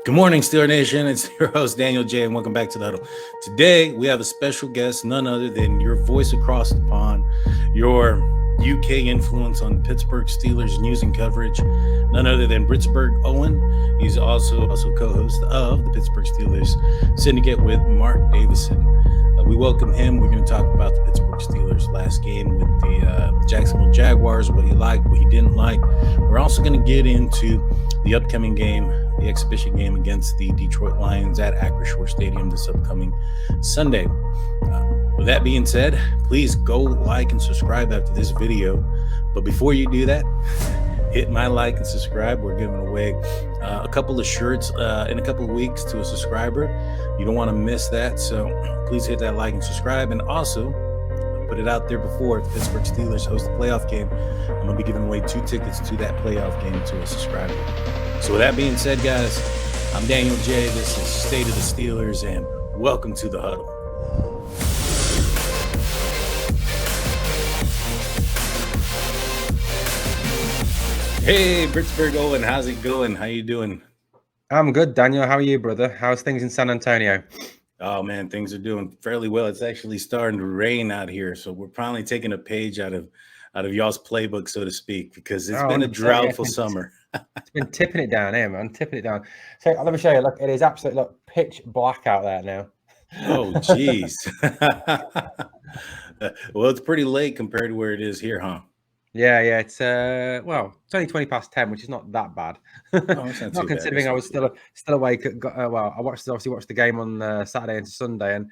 Good morning, Steeler Nation. It's your host, Daniel J., and welcome back to the Huddle. Today, we have a special guest, none other than your voice across the pond, your UK influence on Pittsburgh Steelers news and coverage, none other than Britsburgh Owen. He's also co-host of the Pittsburgh Steelers Syndicate with Mark Davison. We welcome him. We're going to talk about the Pittsburgh Steelers last game with the Jacksonville Jaguars, what he liked, what he didn't like. We're also going to get into the upcoming game, the exhibition game against the Detroit Lions at Acrisure Stadium this upcoming Sunday. With that being said, please go like and subscribe after this video. But before you do that, hit my like and subscribe. We're giving away a couple of shirts in a couple of weeks to a subscriber. You don't want to miss that. So please hit that like and subscribe. And also, put it out there before, if the Pittsburgh Steelers host the playoff game, I'm going to be giving away 2 tickets to that playoff game to a subscriber. So with that being said, guys, I'm Daniel J. This is State of the Steelers, and welcome to the Huddle. Hey, Britsburgh Owen, how's it going? How you doing? I'm good, Daniel. How are you, brother? How's things in San Antonio? Oh, man, things are doing fairly well. It's actually starting to rain out here, so we're finally taking a page out of y'all's playbook, so to speak, because it's been a droughtful summer. It's been tipping it down here, man. Tipping it down. So let me show you. Look, it is absolutely pitch black out there now. Oh, geez. Well, it's pretty late compared to where it is here, huh? Yeah. It's it's only 20 past 10, which is not that bad. Not considering I was still awake. I watched the game on Saturday into Sunday, and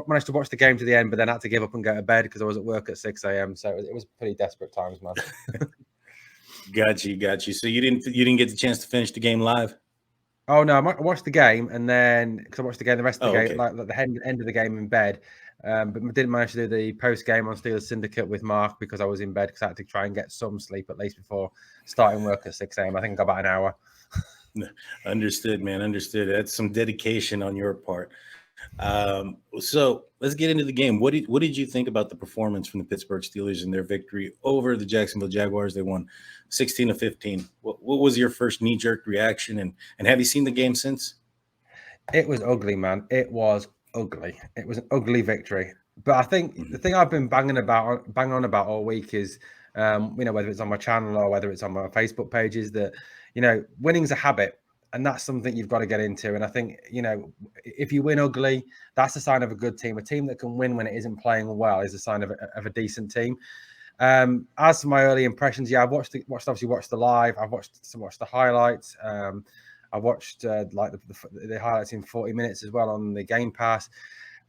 managed to watch the game to the end, but then had to give up and go to bed because I was at work at 6 a.m. So it was pretty desperate times, man. Got you. So you didn't get the chance to finish the game live? Oh no, I watched the game, and then because I watched the rest of the game, like the end of the game in bed. But didn't manage to do the post game on Steelers Syndicate with Mark because I was in bed because I had to try and get some sleep at least before starting work at 6 a.m. I think I got about an hour. Understood, man. Understood. That's some dedication on your part. So let's get into the game. What did you think about the performance from the Pittsburgh Steelers and their victory over the Jacksonville Jaguars? They won 16-15. What was your first knee-jerk reaction, and have you seen the game since? It was ugly, man. It was ugly. It was an ugly victory. But I think the thing I've been banging on about all week is, whether it's on my channel or whether it's on my Facebook page, is that, winning's a habit. And that's something you've got to get into. And I think, if you win ugly, that's a sign of a good team. A team that can win when it isn't playing well is a sign of a decent team. As for my early impressions, I've watched the live. I've watched the highlights. I watched the highlights in 40 minutes as well on the Game Pass.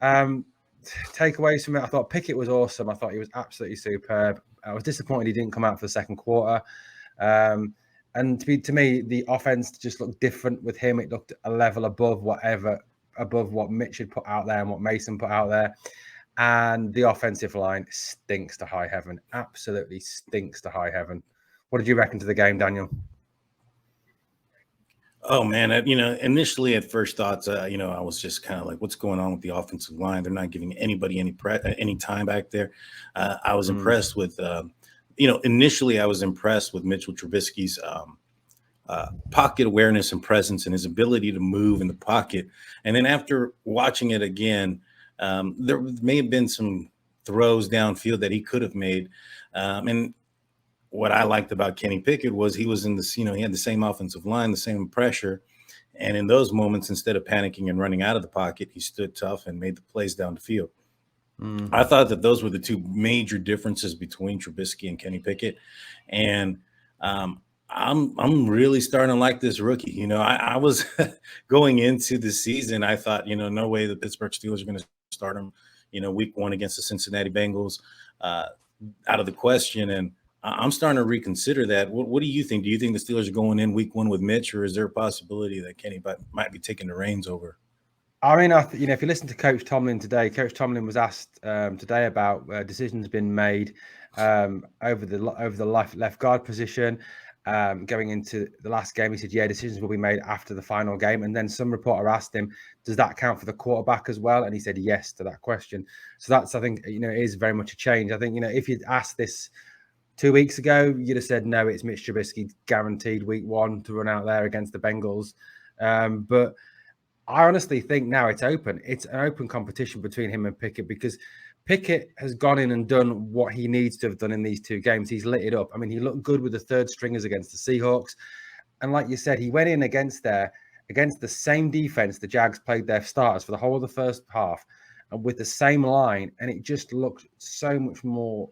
Takeaways from it, I thought Pickett was awesome. I thought he was absolutely superb. I was disappointed he didn't come out for the second quarter. And to me, the offense just looked different with him. It looked a level above what Mitch had put out there and what Mason put out there. And the offensive line stinks to high heaven. Absolutely stinks to high heaven. What did you reckon to the game, Daniel? Oh, man, initially at first thoughts, I was just kind of like, what's going on with the offensive line? They're not giving anybody any time back there. I was impressed with initially I was impressed with Mitchell Trubisky's pocket awareness and presence and his ability to move in the pocket. And then after watching it again, there may have been some throws downfield that he could have made. And what I liked about Kenny Pickett was he was in this, he had the same offensive line, the same pressure. And in those moments, instead of panicking and running out of the pocket, he stood tough and made the plays down the field. I thought that those were the two major differences between Trubisky and Kenny Pickett. And I'm really starting to like this rookie. I was going into the season, I thought, no way the Pittsburgh Steelers are going to start him, week 1 against the Cincinnati Bengals out of the question. And I'm starting to reconsider that. What do you think? Do you think the Steelers are going in week 1 with Mitch, or is there a possibility that Kenny might be taking the reins over? I mean, if you listen to Coach Tomlin today, Coach Tomlin was asked today about decisions being made over the left guard position going into the last game. He said, "Yeah, decisions will be made after the final game." And then some reporter asked him, "Does that count for the quarterback as well?" And he said yes to that question. So that's, I think, it is very much a change. I think, if you'd asked this 2 weeks ago, you'd have said, no, it's Mitch Trubisky guaranteed week 1 to run out there against the Bengals. But I honestly think now it's open. It's an open competition between him and Pickett, because Pickett has gone in and done what he needs to have done in these 2 games. He's lit it up. I mean, he looked good with the third stringers against the Seahawks. And like you said, he went in against the same defense the Jags played their starters for the whole of the first half, and with the same line. And it just looked so much more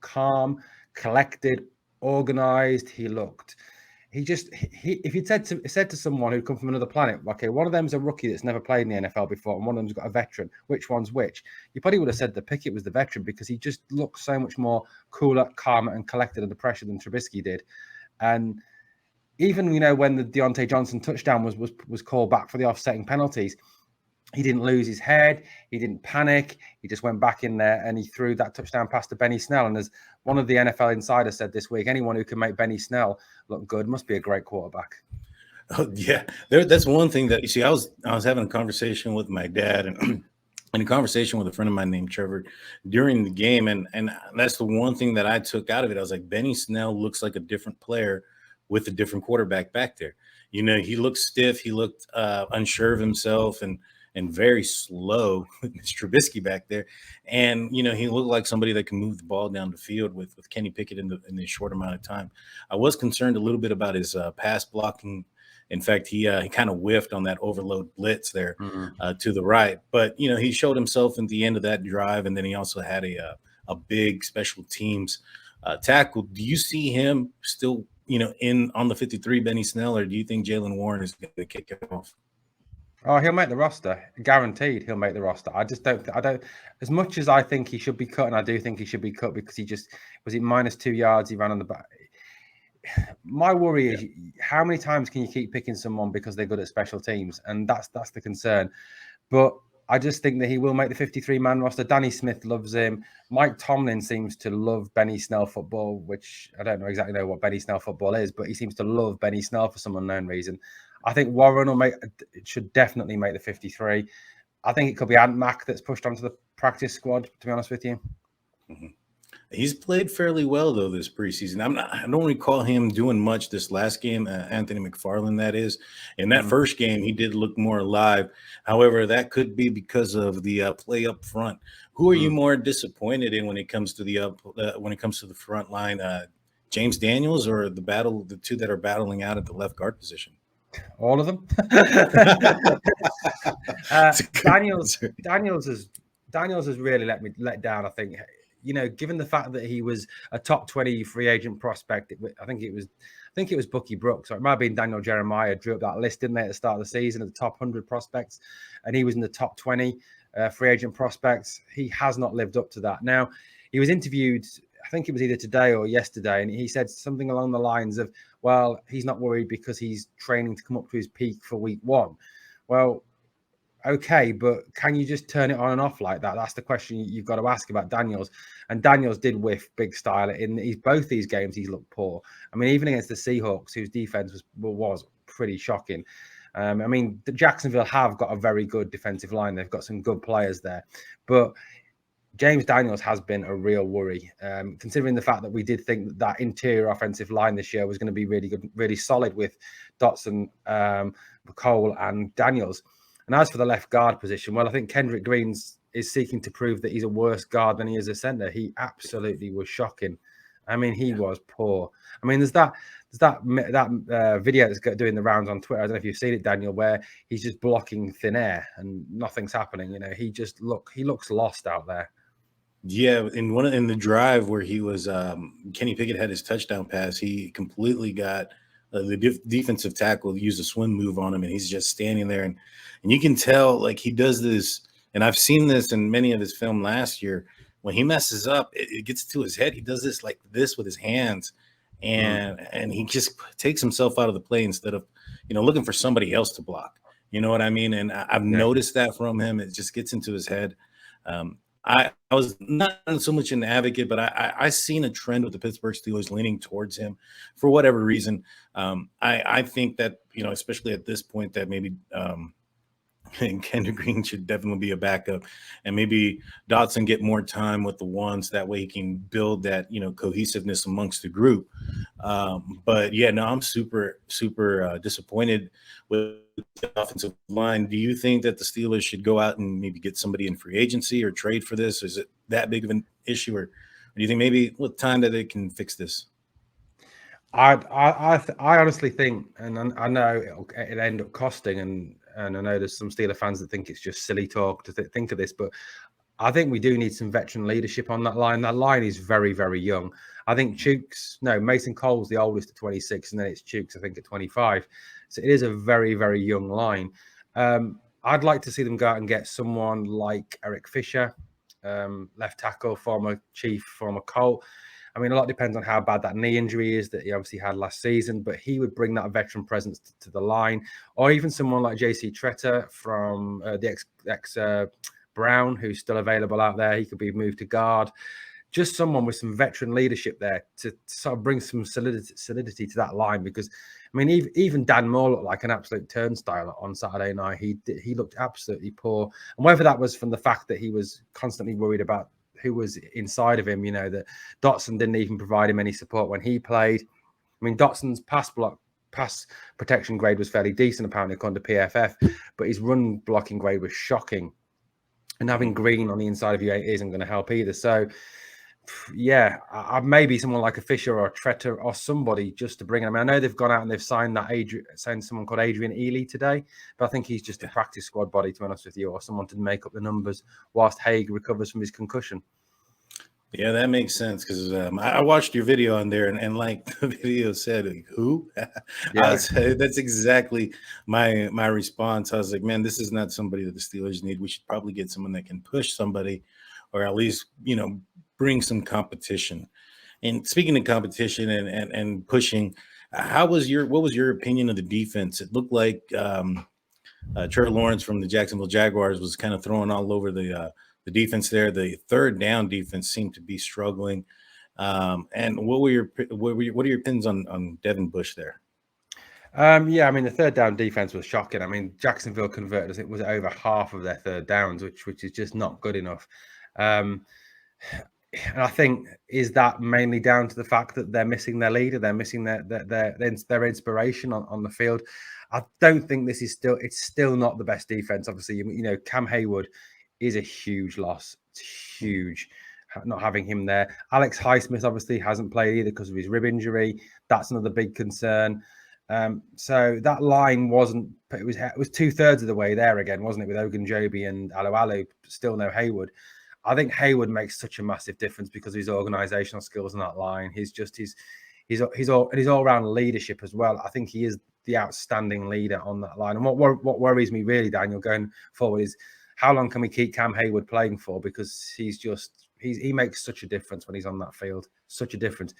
calm, collected, organized. If you'd said to someone who'd come from another planet, okay, one of them's a rookie that's never played in the NFL before, and one of them's got a veteran, which one's which? You probably would have said that Pickett was the veteran, because he just looked so much more cooler, calmer, and collected under pressure than Trubisky did. And even, when the Deontay Johnson touchdown was called back for the offsetting penalties, he didn't lose his head. He didn't panic. He just went back in there and he threw that touchdown pass to Benny Snell. And as one of the NFL insiders said this week, anyone who can make Benny Snell look good must be a great quarterback. Oh, yeah, that's one thing that you see. I was having a conversation with my dad and a conversation with a friend of mine named Trevor during the game, and that's the one thing that I took out of it. I was like, Benny Snell looks like a different player with a different quarterback back there. He looked stiff. He looked unsure of himself and very slow with Mr. Trubisky back there. And, he looked like somebody that can move the ball down the field with Kenny Pickett in this short amount of time. I was concerned a little bit about his pass blocking. In fact, he kind of whiffed on that overload blitz there to the right. But, he showed himself at the end of that drive, and then he also had a big special teams tackle. Do you see him still, in on the 53, Benny Snell, or do you think Jaylen Warren is going to kick it off? Oh, he'll make the roster. Guaranteed he'll make the roster. I don't, as much as I think he should be cut, and I do think he should be cut, because he just, was it -2 yards he ran on the back? My worry is, how many times can you keep picking someone because they're good at special teams? And that's the concern. But I just think that he will make the 53-man roster. Danny Smith loves him. Mike Tomlin seems to love Benny Snell football, which I don't exactly know what Benny Snell football is, but he seems to love Benny Snell for some unknown reason. I think Warren should definitely make the 53. I think it could be Ant Mack that's pushed onto the practice squad, to be honest with you. Mm-hmm. He's played fairly well, though, this preseason. I don't recall him doing much this last game, Anthony McFarland, that is. In that first game, he did look more alive. However, that could be because of the play up front. Who are you more disappointed in when it comes to the front line? James Daniels or the two that are battling out at the left guard position? All of them. Daniels has really let down, I think. Given the fact that he was a top 20 free agent prospect, I think it was Bucky Brooks, or it might have been Daniel Jeremiah drew up that list, didn't they, at the start of the season of the top 100 prospects, and he was in the top 20 free agent prospects. He has not lived up to that. Now, he was interviewed, I think it was either today or yesterday, and he said something along the lines of, well, he's not worried because he's training to come up to his peak for week 1. Well, okay, but can you just turn it on and off like that? That's the question you've got to ask about Daniels. And Daniels did whiff big style. In both these games, he's looked poor. I mean, even against the Seahawks, whose defense was pretty shocking. The Jacksonville have got a very good defensive line. They've got some good players there. But James Daniels has been a real worry, considering the fact that we did think that interior offensive line this year was going to be really good, really solid with Dotson, Cole, and Daniels. And as for the left guard position, well, I think Kendrick Green is seeking to prove that he's a worse guard than he is a center. He absolutely was shocking. I mean, he was poor. I mean, there's that video that's doing the rounds on Twitter. I don't know if you've seen it, Daniel, where he's just blocking thin air and nothing's happening. He looks lost out there. Yeah, in the drive where he was, Kenny Pickett had his touchdown pass. He completely got the defensive tackle used a swim move on him, and he's just standing there, and you can tell like he does this. And I've seen this in many of his film last year. When he messes up, it gets to his head. He does this like this with his hands, and he just takes himself out of the play instead of looking for somebody else to block. You know what I mean? And I've noticed that from him. It just gets into his head. I was not so much an advocate, but I seen a trend with the Pittsburgh Steelers leaning towards him for whatever reason. I think that, especially at this point, that maybe and Kendrick should definitely be a backup, and maybe Dotson get more time with the ones. That way he can build that cohesiveness amongst the group. But yeah, no, I'm super disappointed with the offensive line. Do you think that the Steelers should go out and maybe get somebody in free agency or trade for this? Is it that big of an issue, or do you think maybe with time that they can fix this? I honestly think, and I know it'll end up costing, and I know there's some Steeler fans that think it's just silly talk to think of this, but I think we do need some veteran leadership on that line. That line is very, very young. I think Mason Cole's the oldest at 26, and then it's Chooks, I think, at 25. So it is a very, very young line. I'd like to see them go out and get someone like Eric Fisher, left tackle, former Chief, former Colt. I mean, a lot depends on how bad that knee injury is that he obviously had last season, but he would bring that veteran presence to the line, or even someone like JC Tretter from the ex Brown, who's still available out there. He could be moved to guard. Just someone with some veteran leadership there to sort of bring some solidity to that line, because I mean, even Dan Moore looked like an absolute turnstile on Saturday night. He looked absolutely poor, and whether that was from the fact that he was constantly worried about who was inside of him, that Dotson didn't even provide him any support when he played. I mean, Dotson's pass protection grade was fairly decent, apparently, according to PFF, but his run blocking grade was shocking. And having Green on the inside of you isn't going to help either. So, yeah, maybe someone like a Fisher or a Tretter or somebody just to bring him. I mean, I know they've gone out and they've signed someone called Adrian Ely today, but I think he's just a practice squad body, to be honest with you, or someone to make up the numbers whilst Haig recovers from his concussion. Yeah, that makes sense, because I watched your video on there, and like the video said, like, who? Yeah. That's exactly my response. I was like, man, this is not somebody that the Steelers need. We should probably get someone that can push somebody, or at least bring some competition. And speaking of competition and pushing, what was your opinion of the defense? It looked like Trevor Lawrence from the Jacksonville Jaguars was kind of throwing all over the defense there. The third down defense seemed to be struggling. And what are your opinions on Devin Bush there? Yeah, I mean, the third down defense was shocking. I mean, Jacksonville converted, it was over half of their third downs, which is just not good enough. And I think, is that mainly down to the fact that they're missing their leader, they're missing their inspiration on the field? I don't think it's still not the best defense. Obviously, Cam Hayward is a huge loss. It's huge not having him there. Alex Highsmith obviously hasn't played either because of his rib injury. That's another big concern. So that line it was 2/3 of the way there again, wasn't it, with Ogunjobi and Alu, still no Hayward. I think Hayward makes such a massive difference because of his organizational skills on that line. His all-round leadership as well. I think he is the outstanding leader on that line. And what worries me really, Daniel, going forward is how long can we keep Cam Hayward playing for? Because he makes such a difference when he's on that field, such a difference.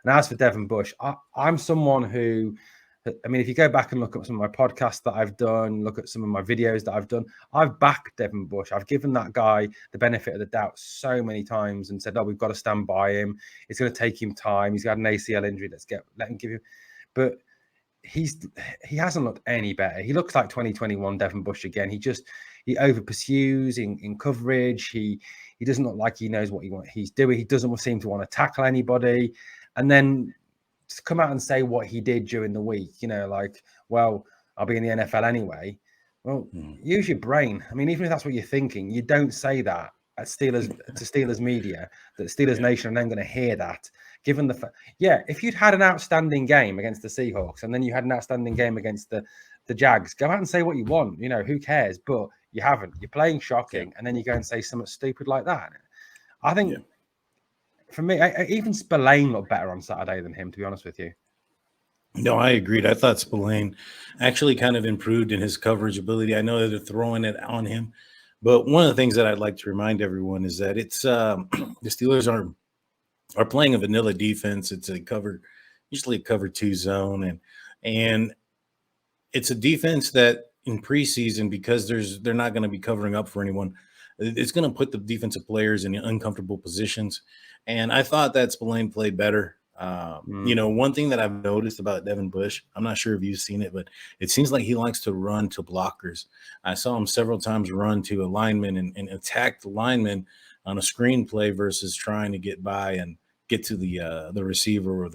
And as for Devin Bush, I'm someone who, I mean, if you go back and look at some of my podcasts that I've done, look at some of my videos that I've done, I've backed Devin Bush. I've given that guy the benefit of the doubt so many times and said, we've got to stand by him. It's going to take him time. He's got an ACL injury. Let him give him. But he hasn't looked any better. He looks like 2021 Devin Bush again. He over pursues in coverage. He doesn't look like he knows what he's doing. He doesn't seem to want to tackle anybody. And then to come out and say what he did during the week, like, well, I'll be in the NFL anyway. Well, use your brain. I mean, even if that's what you're thinking, you don't say that to Steelers media, that Steelers Nation are then going to hear that. Given the fact, if you'd had an outstanding game against the Seahawks and then you had an outstanding game against the Jags, go out and say what you want. Who cares? But you haven't. You're playing shocking, and then you go and say something stupid like that. I think, for me, even Spillane looked better on Saturday than him, to be honest with you. No, I agreed. I thought Spillane actually kind of improved in his coverage ability. I know that they're throwing it on him, but one of the things that I'd like to remind everyone is that it's the Steelers are playing a vanilla defense. It's usually a cover 2 zone, and it's a defense that in preseason, because they're not going to be covering up for anyone, it's going to put the defensive players in uncomfortable positions. And I thought that Spillane played better One thing that I've noticed about Devin Bush, I'm not sure if you've seen it, but it seems like he likes to run to blockers. I saw him several times run to a lineman and attack the lineman on a screen play versus trying to get by and get to the receiver or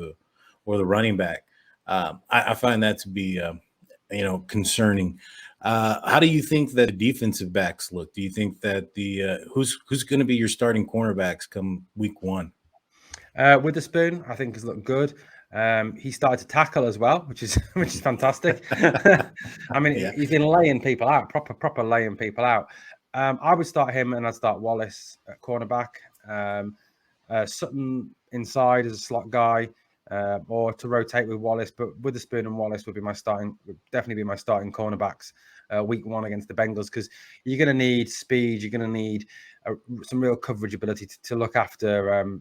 the running back. I find that to be concerning. How do you think that the defensive backs look? Do you think that the who's going to be your starting cornerbacks come week 1? Witherspoon, I think, has looked good. He started to tackle as well, which is fantastic. I mean, Yeah. he's been laying people out, proper laying people out. I would start him, and I'd start Wallace at cornerback. Sutton inside as a slot guy, or to rotate with Wallace. But Witherspoon and Wallace would definitely be my starting cornerbacks week 1 against the Bengals, because you're going to need speed. You're going to need some real coverage ability to look after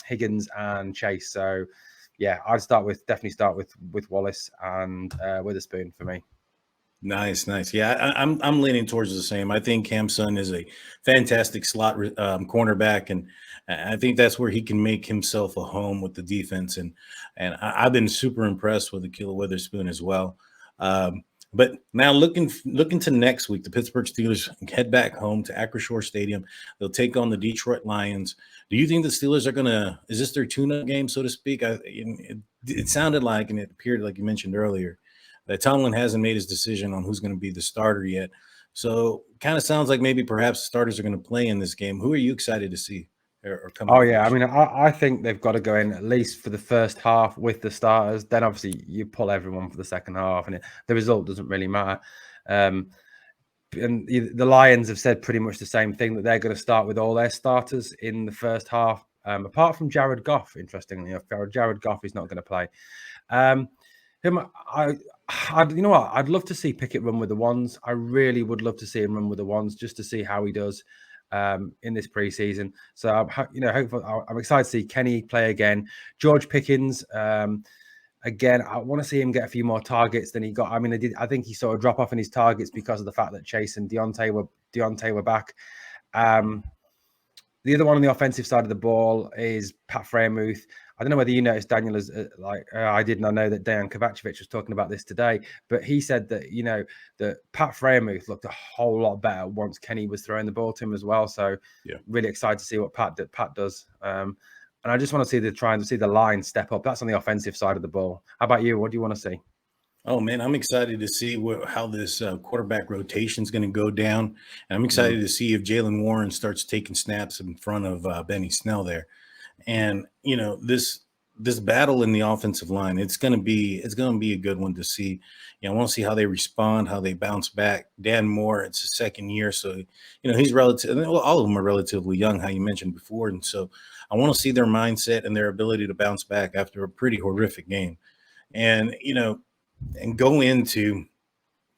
Higgins and Chase. So, yeah, I'd definitely start with Wallace and Witherspoon for me. Nice. Yeah, I'm leaning towards the same. I think Cam Sutton is a fantastic slot cornerback, and I think that's where he can make himself a home with the defense. And I've been super impressed with Akila Witherspoon as well. But now looking to next week, the Pittsburgh Steelers head back home to Acrisure Stadium. They'll take on the Detroit Lions. Do you think the Steelers are gonna? Is this their tune-up game, so to speak? It sounded like, and it appeared like you mentioned earlier, that Tomlin hasn't made his decision on who's going to be the starter yet. So kind of sounds like maybe perhaps the starters are going to play in this game. Who are you excited to see or come? Oh, yeah. I mean, I think they've got to go in at least for the first half with the starters. Then obviously you pull everyone for the second half, and the result doesn't really matter. And the Lions have said pretty much the same thing, that they're going to start with all their starters in the first half, apart from Jared Goff. Interestingly enough, Jared Goff is not going to play. You know what? I'd love to see Pickett run with the ones. I really would love to see him run with the ones, just to see how he does in this preseason. So hopefully, I'm excited to see Kenny play again. George Pickens, again, I want to see him get a few more targets than he got. I mean, I think he sort of drop off in his targets because of the fact that Chase and Deontay were back. The other one on the offensive side of the ball is Pat Freiermuth. I don't know whether you noticed, Daniel, as I did not know that Dejan Kovacevic was talking about this today, but he said that, that Pat Freiermuth looked a whole lot better once Kenny was throwing the ball to him as well. So yeah, really excited to see what Pat does. And I just want to see the line step up. That's on the offensive side of the ball. How about you? What do you want to see? Oh, man, I'm excited to see how this quarterback rotation is going to go down. And I'm excited to see if Jaylen Warren starts taking snaps in front of Benny Snell there. And, this battle in the offensive line, it's going to be a good one to see. I want to see how they respond, how they bounce back. Dan Moore, it's his second year. So, he's all of them are relatively young, how you mentioned before. And so I want to see their mindset and their ability to bounce back after a pretty horrific game. And, and go into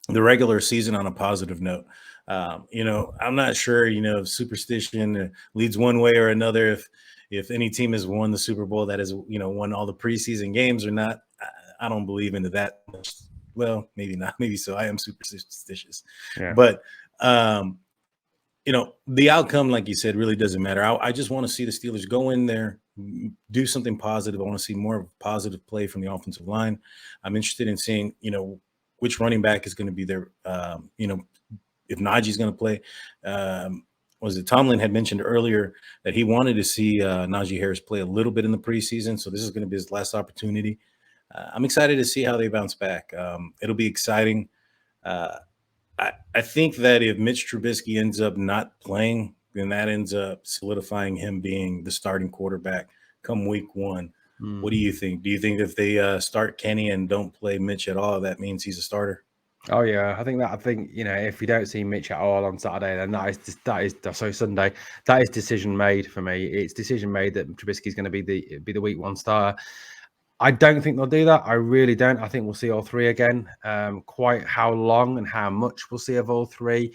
the regular season on a positive note. I'm not sure, if superstition leads one way or another, if any team has won the Super Bowl that has, won all the preseason games or not. I don't believe into that much. Well, maybe not. Maybe so. I am superstitious. Yeah. But, the outcome, like you said, really doesn't matter. I just want to see the Steelers go in there, do something positive. I want to see more positive play from the offensive line. I'm interested in seeing, which running back is going to be there. If Najee's going to play. Was it Tomlin had mentioned earlier that he wanted to see Najee Harris play a little bit in the preseason. So this is going to be his last opportunity. I'm excited to see how they bounce back. It'll be exciting. I think that if Mitch Trubisky ends up not playing, then that ends up solidifying him being the starting quarterback come week 1. What do you think? Do you think if they start Kenny and don't play Mitch at all, that means he's a starter? Oh yeah, I think if you don't see Mitch at all on Saturday, then Sunday, that is decision made for me. It's decision made that Trubisky is going to be the week 1 starter. I don't think they'll do that. I really don't. I think we'll see all three again. Quite how long and how much we'll see of all three,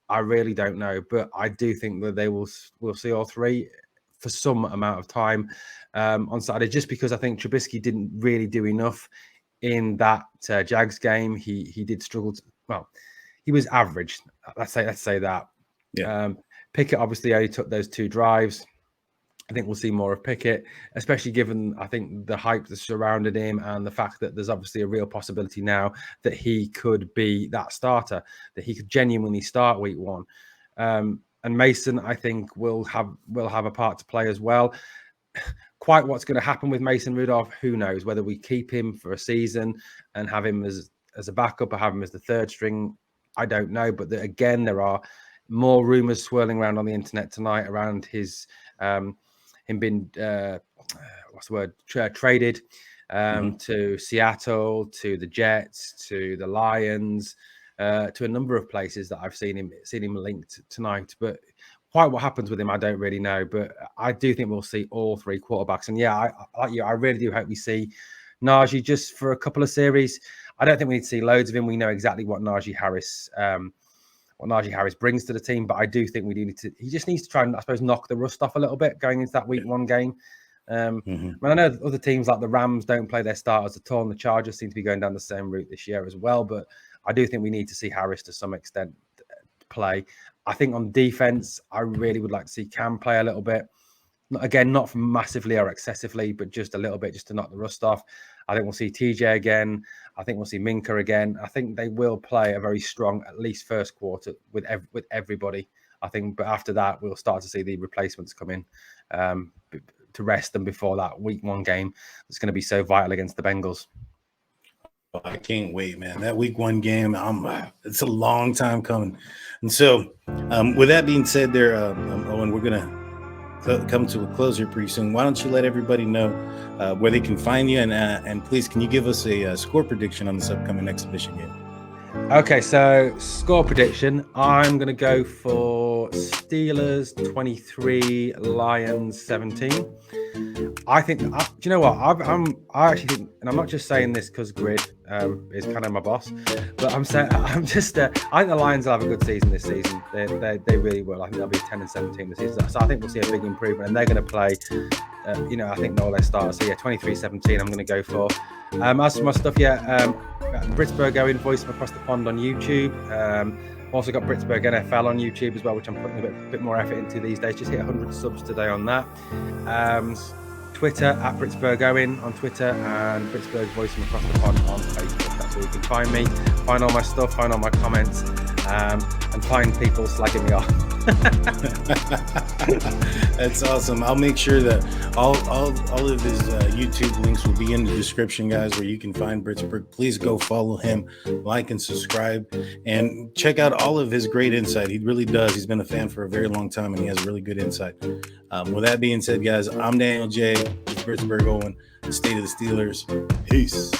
I really don't know. But I do think that we'll see all three for some amount of time on Saturday, just because I think Trubisky didn't really do enough in that Jags game. He did struggle. He was average. Let's say that. Yeah. Pickett obviously only took those 2 drives. I think we'll see more of Pickett, especially given, I think, the hype that surrounded him and the fact that there's obviously a real possibility now that he could be that starter, that he could genuinely start week 1. And Mason, I think, will have a part to play as well. Quite what's going to happen with Mason Rudolph, who knows? Whether we keep him for a season and have him as a backup or have him as the third string, I don't know. But again, there are more rumors swirling around on the internet tonight around his him being traded to Seattle, to the Jets, to the Lions, to a number of places that I've seen him linked tonight. But quite what happens with him, I don't really know. But I do think we'll see all 3 quarterbacks. And yeah, I really do hope we see Najee just for a couple of series. I don't think we need to see loads of him. We know exactly what Najee Harris brings to the team, but I do think he just needs to try and, I suppose, knock the rust off a little bit going into that week 1 game. I know other teams like the Rams don't play their starters at all, and the Chargers seem to be going down the same route this year as well, but I do think we need to see Harris to some extent play. I think on defense, I really would like to see Cam play a little bit. Again, not massively or excessively, but just a little bit, just to knock the rust off. I think we'll see TJ again. I think we'll see Minka again. I think they will play a very strong, at least first quarter with everybody. I think, but after that, we'll start to see the replacements come in to rest them before that week 1 game that's going to be so vital against the Bengals. I can't wait, man. That week 1 game, it's a long time coming. And so, with that being said, Owen, we're going to come to a close here pretty soon. Why don't you let everybody know where they can find you, and please, can you give us a score prediction on this upcoming exhibition game? Okay, so score prediction. I'm going to go for Steelers 23, Lions 17. I think, do you know what? I actually think, and I'm not just saying this because Grid is kind of my boss, but I'm saying, I think the Lions will have a good season this season. They really will. I think they'll be 10-17 this season. So I think we'll see a big improvement, and they're going to play, I think all their starters. So yeah, 23-17 I'm going to go for. As for my stuff, Britsburgh Owen, Voice from Across the Pond on YouTube. Also got Britsburgh NFL on YouTube as well, which I'm putting a bit more effort into these days. Just hit 100 subs today on that. Twitter at Britsburgh Owen on Twitter, and Britsburgh Voice from Across the Pond on Facebook. That's where you can find me, find all my stuff, find all my comments, and find people slagging me off. That's awesome. I'll make sure that all of his YouTube links will be in the description, guys, where you can find Britsburgh. Please go follow him, like and subscribe, and check out all of his great insight. He really does. He's been a fan for a very long time, and he has really good insight. With that being said, guys, I'm Daniel J. Britsburgh Owen, the State of the Steelers. Peace.